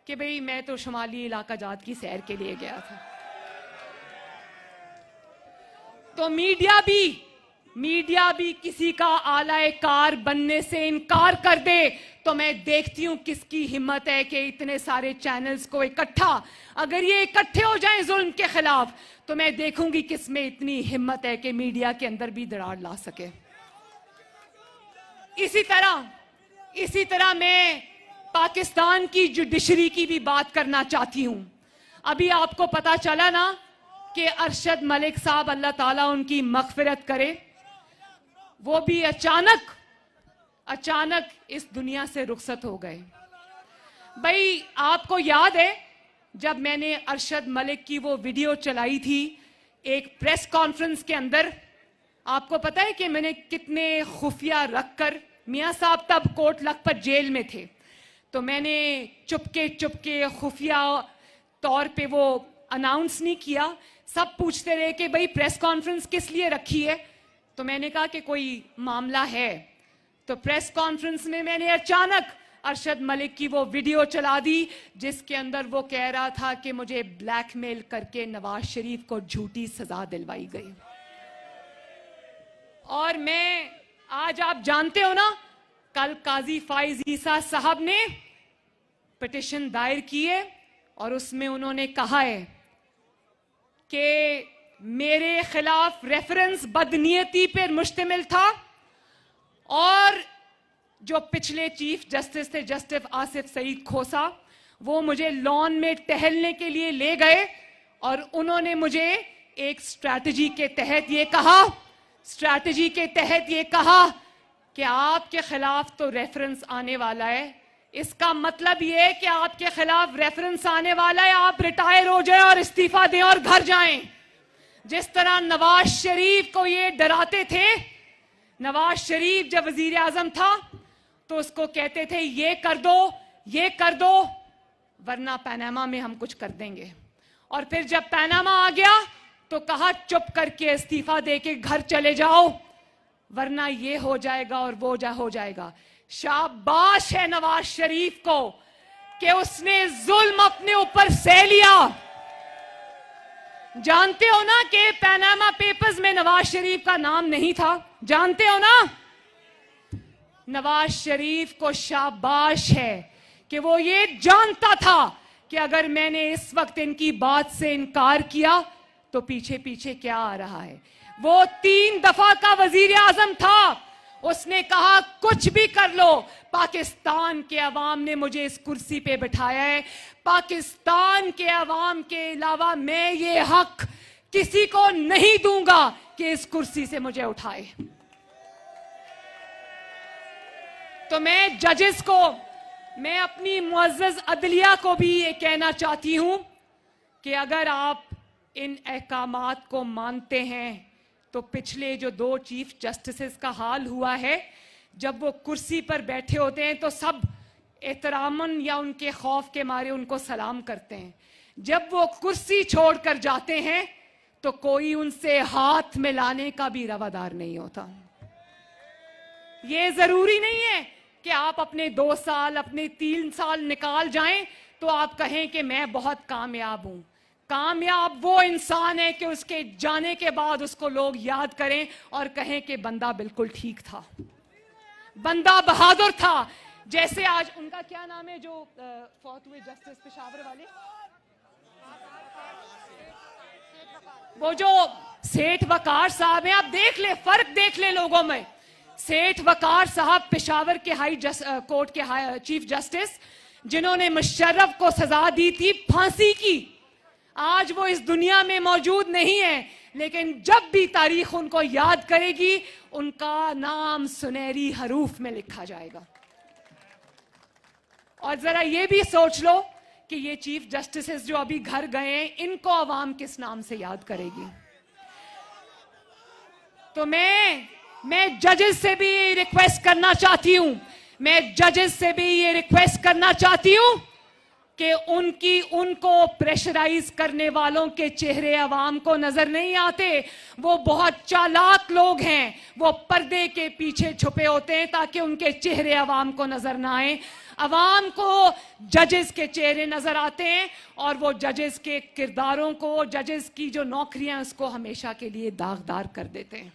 कि भाई मैं तो शुमाली इलाका जात की सैर के लिए गया था। तो मीडिया भी किसी का आलाए कार बनने से इनकार कर दे तो मैं देखती हूं किसकी हिम्मत है कि इतने सारे चैनल्स को इकट्ठा, अगर ये इकट्ठे हो जाएं जुल्म के खिलाफ, तो मैं देखूंगी किसमें इतनी हिम्मत है कि मीडिया के अंदर भी दरार ला सके। इसी तरह मैं पाकिस्तान की जुडिशरी की भी बात करना चाहती हूं। अभी आपको पता चला ना कि अरशद मलिक साहब, अल्लाह ताला उनकी मगफिरत करे, वो भी अचानक इस दुनिया से रुखसत हो गए। भाई आपको याद है जब मैंने अरशद मलिक की वो वीडियो चलाई थी एक प्रेस कॉन्फ्रेंस के अंदर, आपको पता है कि मैंने कितने खुफिया रखकर, मियां साहब तब कोट लखपत जेल में थे, तो मैंने चुपके खुफिया तौर पे वो अनाउंस नहीं किया। सब पूछते रहे कि भाई प्रेस कॉन्फ्रेंस किस लिए रखी है, तो मैंने कहा कि कोई मामला है। तो प्रेस कॉन्फ्रेंस में मैंने अचानक अरशद मलिक की वो वीडियो चला दी जिसके अंदर वो कह रहा था कि मुझे ब्लैकमेल करके नवाज शरीफ को झूठी सजा दिलवाई गई। और मैं आज, आप जानते हो ना, कल काजी फाइज ईसा साहब ने पिटिशन दायर की है और उसमें उन्होंने कहा है कि मेरे खिलाफ रेफरेंस बदनीयती पर मुश्तमिल था और जो पिछले चीफ जस्टिस थे जस्टिस आसिफ सईद खोसा, वो मुझे लॉन में टहलने के लिए ले गए और उन्होंने मुझे एक स्ट्रैटेजी के तहत ये कहा कि आपके खिलाफ तो रेफरेंस आने वाला है, इसका मतलब ये है कि आपके खिलाफ रेफरेंस आने वाला है, आप रिटायर हो जाएं और इस्तीफा दें और घर जाएं। जिस तरह नवाज शरीफ को ये डराते थे, नवाज शरीफ जब वजीर आजम था तो उसको कहते थे ये कर दो वरना पनामा में हम कुछ कर देंगे, और फिर जब पनामा आ गया तो कहा चुप करके इस्तीफा देके घर चले जाओ वरना ये हो जाएगा और वो हो जाएगा। शाबाश है नवाज शरीफ को कि उसने जुल्म अपने ऊपर सह लिया। जानते हो ना कि पनामा पेपर्स में नवाज शरीफ का नाम नहीं था, जानते हो ना? नवाज शरीफ को शाबाश है कि वो ये जानता था कि अगर मैंने इस वक्त इनकी बात से इनकार किया तो पीछे पीछे क्या आ रहा है। वो 3 दफा का वजीर आजम था, उसने कहा कुछ भी कर लो, पाकिस्तान के अवाम ने मुझे इस कुर्सी पे बिठाया है, पाकिस्तान के अवाम के अलावा मैं ये हक किसी को नहीं दूंगा कि इस कुर्सी से मुझे उठाए। तो मैं जजेस को, मैं अपनी मुअज़्ज़ज़ अदलिया को भी ये कहना चाहती हूं कि अगर आप इन अहकामात को मानते हैं तो पिछले जो 2 चीफ जस्टिसेस का हाल हुआ है, जब वो कुर्सी पर बैठे होते हैं तो सब एहतरामन या उनके खौफ के मारे उनको सलाम करते हैं, जब वो कुर्सी छोड़कर जाते हैं तो कोई उनसे हाथ मिलाने का भी रवादार नहीं होता। ये जरूरी नहीं है कि आप अपने 2 साल, अपने 3 साल निकाल जाएं तो आप कहें कि मैं बहुत कामयाब हूं। कामयाब वो इंसान है कि उसके जाने के बाद उसको लोग याद करें और कहें कि बंदा बिल्कुल ठीक था, बंदा बहादुर था। जैसे आज उनका क्या नाम है जो फौत हुए जस्टिस पेशावर वाले, वो जो सेठ वकार साहब हैं, आप देख ले, फर्क देख ले लोगों में। सेठ वकार साहब पेशावर के कोर्ट के चीफ जस्टिस, जिन्होंने मुशर्रफ को सजा दी थी फांसी की, आज वो इस दुनिया में मौजूद नहीं है, लेकिन जब भी तारीख उनको याद करेगी उनका नाम सुनहरी हरूफ में लिखा जाएगा। और जरा ये भी सोच लो कि ये चीफ जस्टिसेस जो अभी घर गए हैं, इनको अवाम किस नाम से याद करेगी। तो मैं जजेस से भी ये रिक्वेस्ट करना चाहती हूं, मैं जजेस से भी ये रिक्वेस्ट करना चाहती हूं कि उनको प्रेशराइज करने वालों के चेहरे अवाम को नजर नहीं आते। वो बहुत चालाक लोग हैं, वो पर्दे के पीछे छुपे होते हैं ताकि उनके चेहरे अवाम को नजर ना आए। अवाम को जजेस के चेहरे नजर आते हैं और वो जजेस के किरदारों को, जजेस की जो नौकरियां, उसको हमेशा के लिए दागदार कर देते हैं।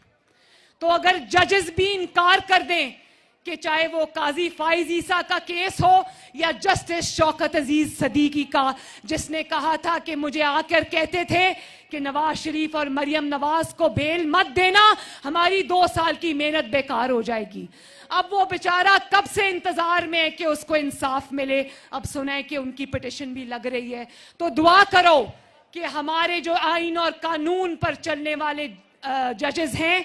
तो अगर जजेस भी इनकार कर दें कि चाहे वो काजी फाइज ईसा का केस हो या जस्टिस शौकत अजीज सदीकी का, जिसने कहा था कि मुझे आकर कहते थे कि नवाज शरीफ और मरियम नवाज को बेल मत देना, हमारी 2 साल की मेहनत बेकार हो जाएगी। अब वो बेचारा कब से इंतजार में है कि उसको इंसाफ मिले। अब सुना है कि उनकी पिटिशन भी लग रही है। तो दुआ करो कि हमारे जो आईन और कानून पर चलने वाले जजेस हैं,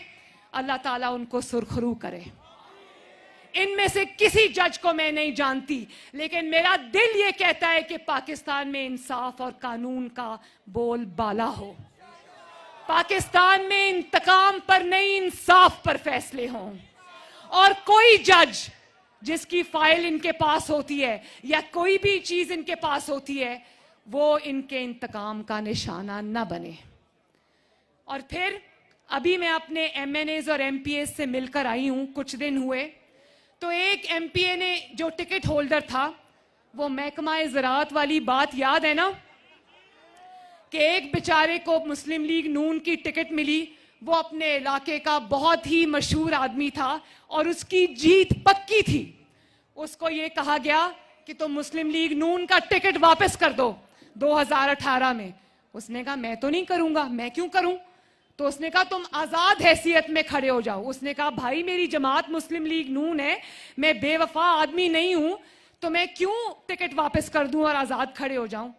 अल्लाह ताला उनको सुरखरू करे। इनमें से किसी जज को मैं नहीं जानती, लेकिन मेरा दिल ये कहता है कि पाकिस्तान में इंसाफ और कानून का बोलबाला हो। पाकिस्तान में इंतकाम पर नहीं, इंसाफ पर फैसले हों। और कोई जज जिसकी फाइल इनके पास होती है या कोई भी चीज इनके पास होती है, वो इनके इंतकाम का निशाना न बने। और फिर अभी मैं अपने एमएनएज और एमपीएस से मिलकर आई हूं, कुछ दिन हुए। तो एक एमपीए ने, जो टिकट होल्डर था, वो महकमा ज़राअत वाली बात याद है ना, कि एक बेचारे को मुस्लिम लीग नून की टिकट मिली। वो अपने इलाके का बहुत ही मशहूर आदमी था और उसकी जीत पक्की थी। उसको ये कहा गया कि तुम मुस्लिम लीग नून का टिकट वापस कर दो 2018 में। उसने कहा मैं तो नहीं करूंगा, मैं क्यों करूं? तो उसने कहा तुम आजाद हैसियत में खड़े हो जाओ। उसने कहा भाई मेरी जमात मुस्लिम लीग नून है, मैं बेवफा आदमी नहीं हूं, तो मैं क्यों टिकट वापस कर दूं और आजाद खड़े हो जाऊं?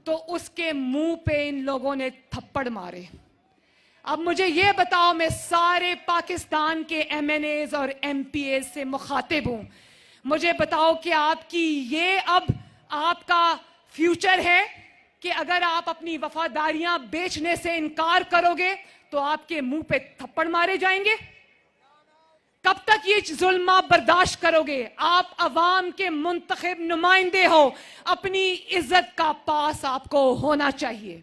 तो उसके मुंह पे इन लोगों ने थप्पड़ मारे। अब मुझे ये बताओ, मैं सारे पाकिस्तान के एमएनएज और एमपीएस से मुखातिब हूं, मुझे बताओ कि आपकी ये अब आपका फ्यूचर है कि अगर आप अपनी वफादारियां बेचने से इनकार करोगे तो आपके मुंह पे थप्पड़ मारे जाएंगे? कब तक ये जुल्म आप बर्दाश्त करोगे? आप अवाम के मुंतखब नुमाइंदे हो, अपनी इज्जत का पास आपको होना चाहिए।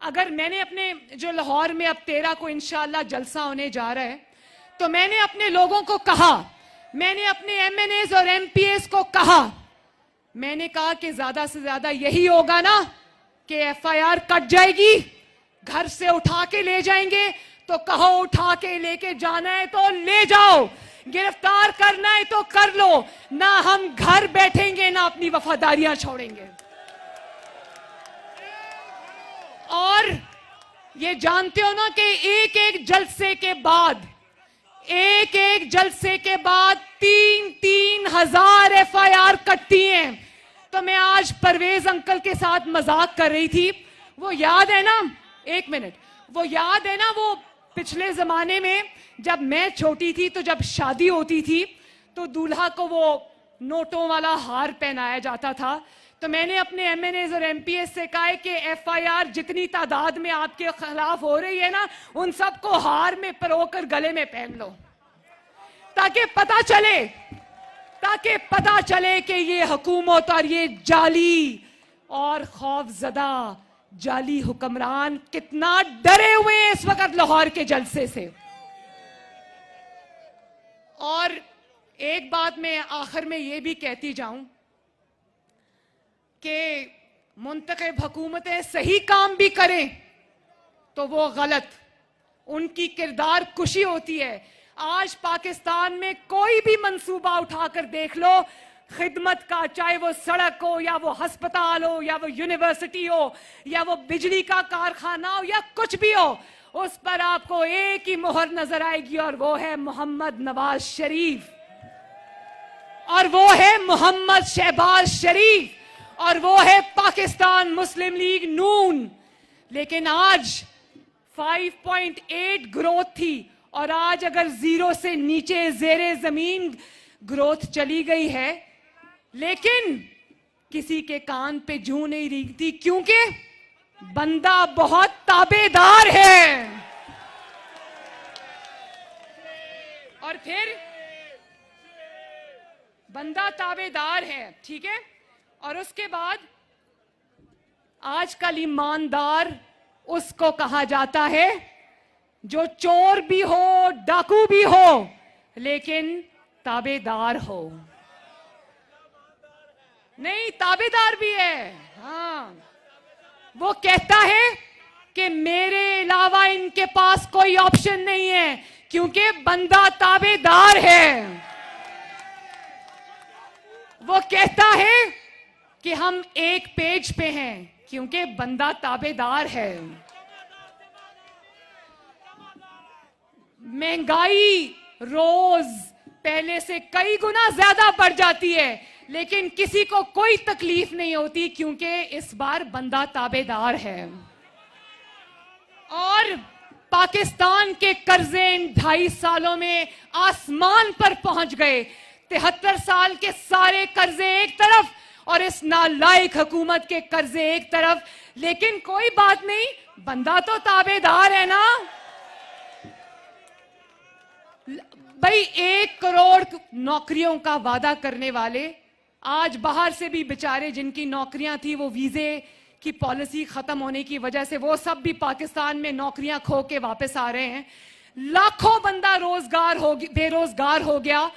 अगर मैंने अपने, जो लाहौर में अब 13 को इंशाअल्लाह जलसा होने जा रहा है, तो मैंने अपने लोगों को कहा, मैंने अपने एमएनएस और एमपीएस को कहा, मैंने कहा कि ज्यादा से ज्यादा यही होगा ना कि एफआईआर कट जाएगी, घर से उठा के ले जाएंगे, तो कहो उठा के लेके जाना है तो ले जाओ, गिरफ्तार करना है तो कर लो, ना हम घर बैठेंगे ना अपनी वफादारियां छोड़ेंगे। और ये जानते हो ना कि एक एक जलसे के बाद 3,000 FIR कटती हैं। तो मैं आज परवेज अंकल के साथ मजाक कर रही थी, वो याद है ना, एक मिनट, वो याद है ना वो पिछले जमाने में जब मैं छोटी थी तो जब शादी होती थी तो दूल्हा को वो नोटों वाला हार पहनाया जाता था। तो मैंने अपने MNAs और MPs से कहा है कि FIR जितनी तादाद में आपके खिलाफ हो रही है ना, उन सबको हार में परोकर गले में पहन लो, ताकि पता चले कि ये हुकूमत और ये जाली और खौफजदा जाली हुक्मरान कितना डरे हुए हैं इस वक्त लाहौर के जलसे से। और एक बात मैं आखिर में ये भी कहती जाऊं कि मुंतखब हुकूमतें सही काम भी करें तो वो गलत, उनकी किरदार कुशी होती है। आज पाकिस्तान में कोई भी मंसूबा उठाकर देख लो खिदमत का, चाहे वो सड़क हो या वो अस्पताल हो या वो यूनिवर्सिटी हो या वो बिजली का कारखाना हो या कुछ भी हो, उस पर आपको एक ही मोहर नजर आएगी और वो है मोहम्मद नवाज शरीफ, और वो है मोहम्मद शहबाज शरीफ, और वो है पाकिस्तान मुस्लिम लीग नून। लेकिन आज 5.8 ग्रोथ थी और आज अगर 0 से नीचे जेरे जमीन ग्रोथ चली गई है, लेकिन किसी के कान पे जूं नहीं रेंगती क्योंकि बंदा बहुत ताबेदार है। और फिर बंदा ताबेदार है, ठीक है। और उसके बाद आजकल ईमानदार उसको कहा जाता है जो चोर भी हो, डाकू भी हो, लेकिन ताबेदार हो। नहीं, ताबेदार भी है, हाँ। वो कहता है कि मेरे अलावा इनके पास कोई ऑप्शन नहीं है क्योंकि बंदा ताबेदार है। वो कहता है कि हम एक पेज पे हैं क्योंकि बंदा ताबेदार है। महंगाई रोज पहले से कई गुना ज्यादा बढ़ जाती है, लेकिन किसी को कोई तकलीफ नहीं होती क्योंकि इस बार बंदा ताबेदार है। और पाकिस्तान के कर्जे इन 2.5 सालों में आसमान पर पहुंच गए। 73 साल के सारे कर्जे एक तरफ और इस नालायक हुकूमत के कर्जे एक तरफ, लेकिन कोई बात नहीं, बंदा तो ताबेदार है ना भाई। 1 करोड़ नौकरियों का वादा करने वाले आज बाहर से भी बेचारे जिनकी नौकरियां थी, वो वीजे की पॉलिसी खत्म होने की वजह से वो सब भी पाकिस्तान में नौकरियां खो के वापस आ रहे हैं। लाखों बंदा बेरोजगार हो गया,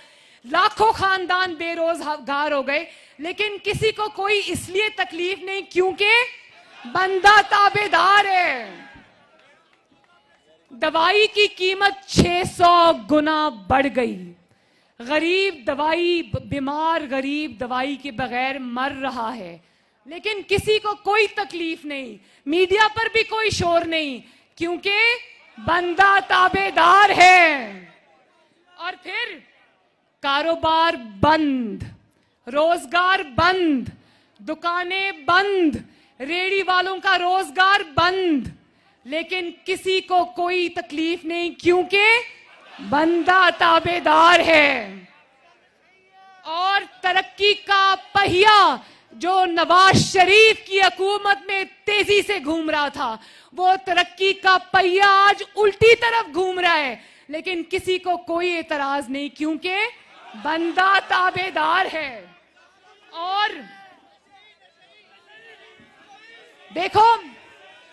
लाखों खानदान बेरोजगार हो गए, लेकिन किसी को कोई इसलिए तकलीफ नहीं क्योंकि बंदा ताबेदार है। दवाई की कीमत 600 गुना बढ़ गई। बीमार गरीब दवाई के बगैर मर रहा है, लेकिन किसी को कोई तकलीफ नहीं, मीडिया पर भी कोई शोर नहीं क्योंकि बंदा ताबेदार है। और फिर कारोबार बंद, रोजगार बंद, दुकानें बंद, रेहड़ी वालों का रोजगार बंद, लेकिन किसी को कोई तकलीफ नहीं क्योंकि बंदा ताबेदार है। और तरक्की का पहिया जो नवाज शरीफ की हुकूमत में तेजी से घूम रहा था, वो तरक्की का पहिया आज उल्टी तरफ घूम रहा है, लेकिन किसी को कोई एतराज नहीं क्योंकि बंदा ताबेदार है। और देखो,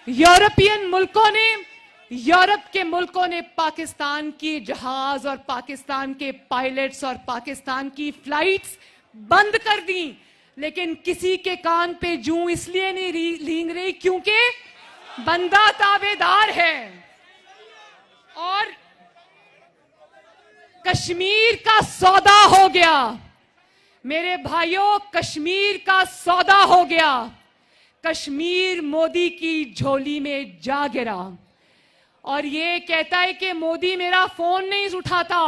यूरोप के मुल्कों ने पाकिस्तान की जहाज और पाकिस्तान के पायलट्स और पाकिस्तान की फ्लाइट्स बंद कर दी, लेकिन किसी के कान पे जूं इसलिए नहीं रींग रही क्योंकि बंदा ताबेदार है। और कश्मीर का सौदा हो गया मेरे भाइयों, कश्मीर का सौदा हो गया। कश्मीर मोदी की झोली में जा गिरा और ये कहता है कि मोदी मेरा फोन नहीं उठाता।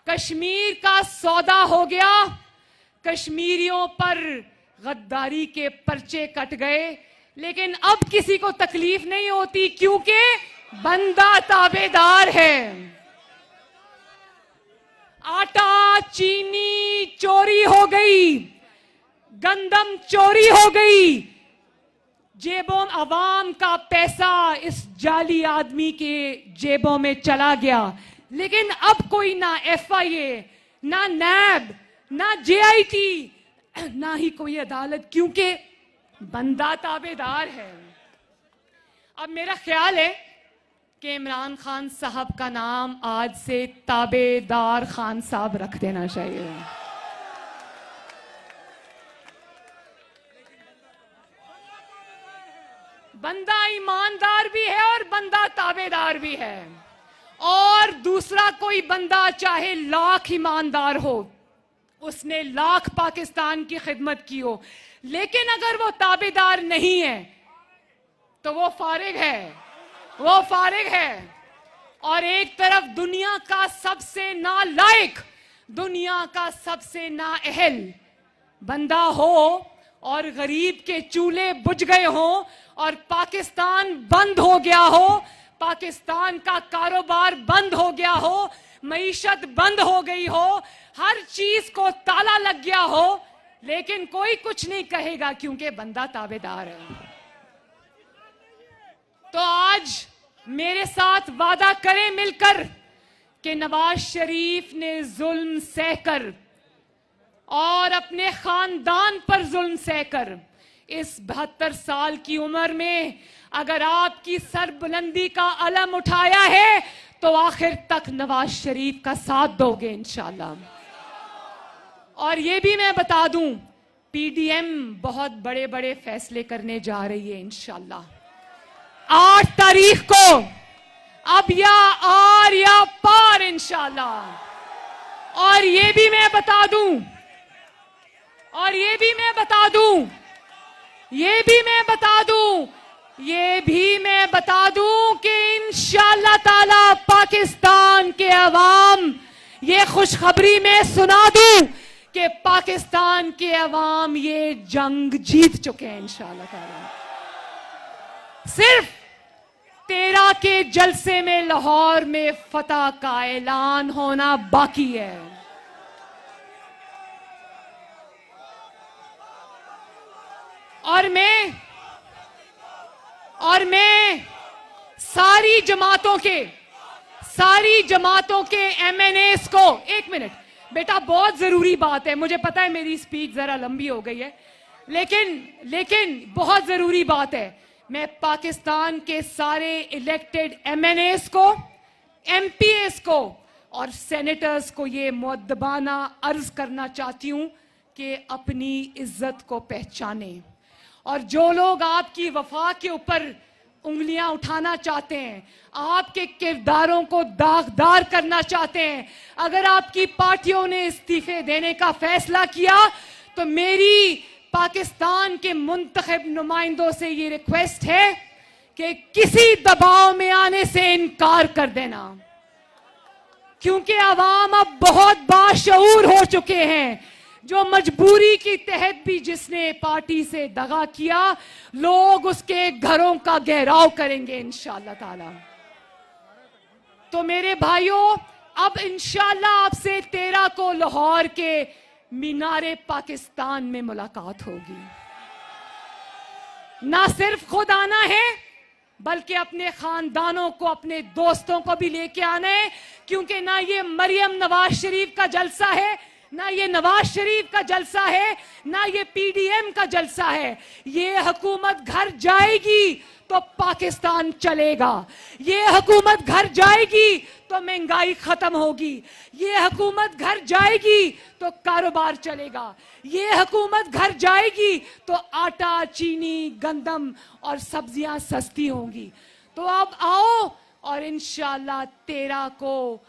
कश्मीर का सौदा हो गया, कश्मीरियों पर गद्दारी के पर्चे कट गए, लेकिन अब किसी को तकलीफ नहीं होती क्योंकि बंदा ताबेदार है। आटा चीनी चोरी हो गई, गंदम चोरी हो गई, जेबों अवाम का पैसा इस जाली आदमी के जेबों में चला गया, लेकिन अब कोई ना FIA, ना नैब, ना JIT, ना ही कोई अदालत, क्योंकि बंदा ताबेदार है। अब मेरा ख्याल है कि इमरान खान साहब का नाम आज से ताबेदार खान साहब रख देना चाहिए। बंदा ईमानदार भी है और बंदा ताबेदार भी है। और दूसरा कोई बंदा चाहे लाख ईमानदार हो, उसने लाख पाकिस्तान की खिदमत की हो, लेकिन अगर वो ताबेदार नहीं है तो वो फारिग है, वो फारिग है। और एक तरफ दुनिया का सबसे नालायक, दुनिया का सबसे नाअहल बंदा हो और गरीब के चूल्हे बुझ गए हों और पाकिस्तान बंद हो गया हो, पाकिस्तान का कारोबार बंद हो गया हो, मईशत बंद हो गई हो, हर चीज को ताला लग गया हो, लेकिन कोई कुछ नहीं कहेगा क्योंकि बंदा ताबेदार है। तो आज मेरे साथ वादा करें मिलकर कि नवाज शरीफ ने जुल्म सहकर और अपने खानदान पर जुल्म सहकर इस 72 साल की उम्र में अगर आपकी सरबुलंदी का अलम उठाया है तो आखिर तक नवाज शरीफ का साथ दोगे इंशाल्लाह। और ये भी मैं बता दूं, PDM बहुत बड़े बड़े फैसले करने जा रही है इंशाल्लाह। 8 तारीख को अब या आर या पार इंशाल्लाह। और ये भी मैं बता दूं, और ये भी मैं बता दूं, ये भी मैं बता दूं, ये भी मैं बता दूं कि इंशाअल्लाह ताला पाकिस्तान के अवाम, ये खुशखबरी में सुना दूं कि पाकिस्तान के अवाम ये जंग जीत चुके हैं इंशाअल्लाह ताला। सिर्फ 13 के जलसे में लाहौर में फतह का ऐलान होना बाकी है। और मैं सारी जमातों के MNAs को, एक मिनट बेटा, बहुत जरूरी बात है, मुझे पता है मेरी स्पीच जरा लंबी हो गई है, लेकिन बहुत जरूरी बात है। मैं पाकिस्तान के सारे इलेक्टेड MNAs को, MPAs को और सेनेटर्स को ये मुअद्दबाना अर्ज करना चाहती हूं कि अपनी इज्जत को पहचाने। और जो लोग आपकी वफा के ऊपर उंगलियां उठाना चाहते हैं, आपके किरदारों को दागदार करना चाहते हैं, अगर आपकी पार्टियों ने इस्तीफे देने का फैसला किया तो मेरी पाकिस्तान के मुंतखब नुमाइंदों से ये रिक्वेस्ट है कि किसी दबाव में आने से इनकार कर देना, क्योंकि अवाम अब बहुत बाशऊर हो चुके हैं। जो मजबूरी की तहत भी जिसने पार्टी से दगा किया, लोग उसके घरों का घेराव करेंगे इंशाअल्लाह ताला। तो मेरे भाइयों, अब इंशाअल्लाह आपसे 13 को लाहौर के मीनारे पाकिस्तान में मुलाकात होगी। ना सिर्फ खुद आना है बल्कि अपने खानदानों को, अपने दोस्तों को भी लेके आना है, क्योंकि ना ये मरियम नवाज शरीफ का जलसा है, ना ये नवाज शरीफ का जलसा है, ना ये PDM का जलसा है। ये हुकूमत घर जाएगी तो पाकिस्तान चलेगा, ये हुकूमत घर जाएगी तो महंगाई खत्म होगी, ये हुकूमत घर जाएगी तो कारोबार चलेगा, ये हुकूमत घर जाएगी तो आटा चीनी गंदम और सब्जियां सस्ती होंगी। तो अब आओ और इंशाअल्लाह 13 को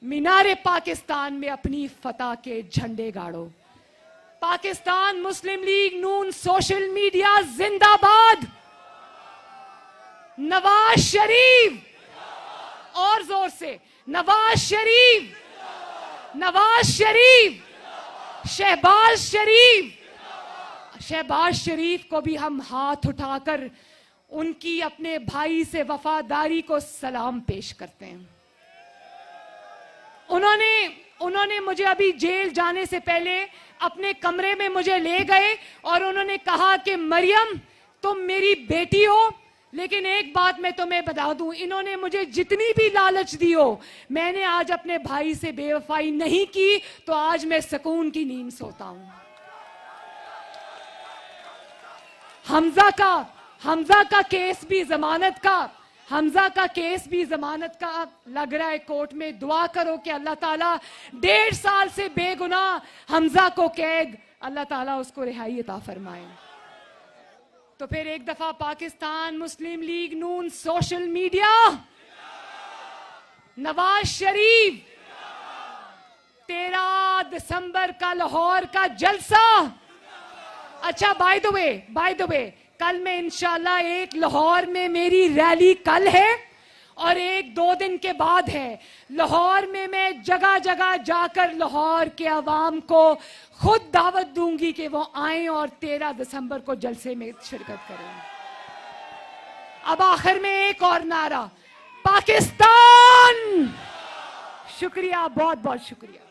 मीनारे पाकिस्तान में अपनी फतह के झंडे गाड़ो। पाकिस्तान मुस्लिम लीग नून सोशल मीडिया जिंदाबाद। नवाज शरीफ, और जोर से, नवाज शरीफ, नवाज शरीफ, शहबाज शरीफ। शहबाज शरीफ को भी हम हाथ उठाकर उनकी अपने भाई से वफादारी को सलाम पेश करते हैं। उन्होंने मुझे अभी जेल जाने से पहले अपने कमरे में मुझे ले गए और उन्होंने कहा कि मरियम तुम मेरी बेटी हो, लेकिन एक बात मैं तुम्हें बता दूं, इन्होंने मुझे जितनी भी लालच दी हो, मैंने आज अपने भाई से बेवफाई नहीं की, तो आज मैं सुकून की नींद सोता हूं। हमजा का केस भी जमानत का, हमजा का केस भी जमानत का लग रहा है कोर्ट में। दुआ करो कि अल्लाह ताला 1.5 साल से बेगुनाह हमजा को कैद, अल्लाह ताला उसको रिहाई अता फरमाए। तो फिर एक दफा पाकिस्तान मुस्लिम लीग नून सोशल मीडिया, नवाज शरीफ, 13 दिसंबर का लाहौर का जलसा। अच्छा, बाय द वे कल मैं इंशाल्लाह एक लाहौर में मेरी रैली कल है और एक 2 दिन के बाद है। लाहौर में मैं जगह जगह जाकर लाहौर के अवाम को खुद दावत दूंगी कि वो आए और 13 दिसंबर को जलसे में शिरकत करें। अब आखिर में एक और नारा, पाकिस्तान। शुक्रिया, बहुत बहुत शुक्रिया।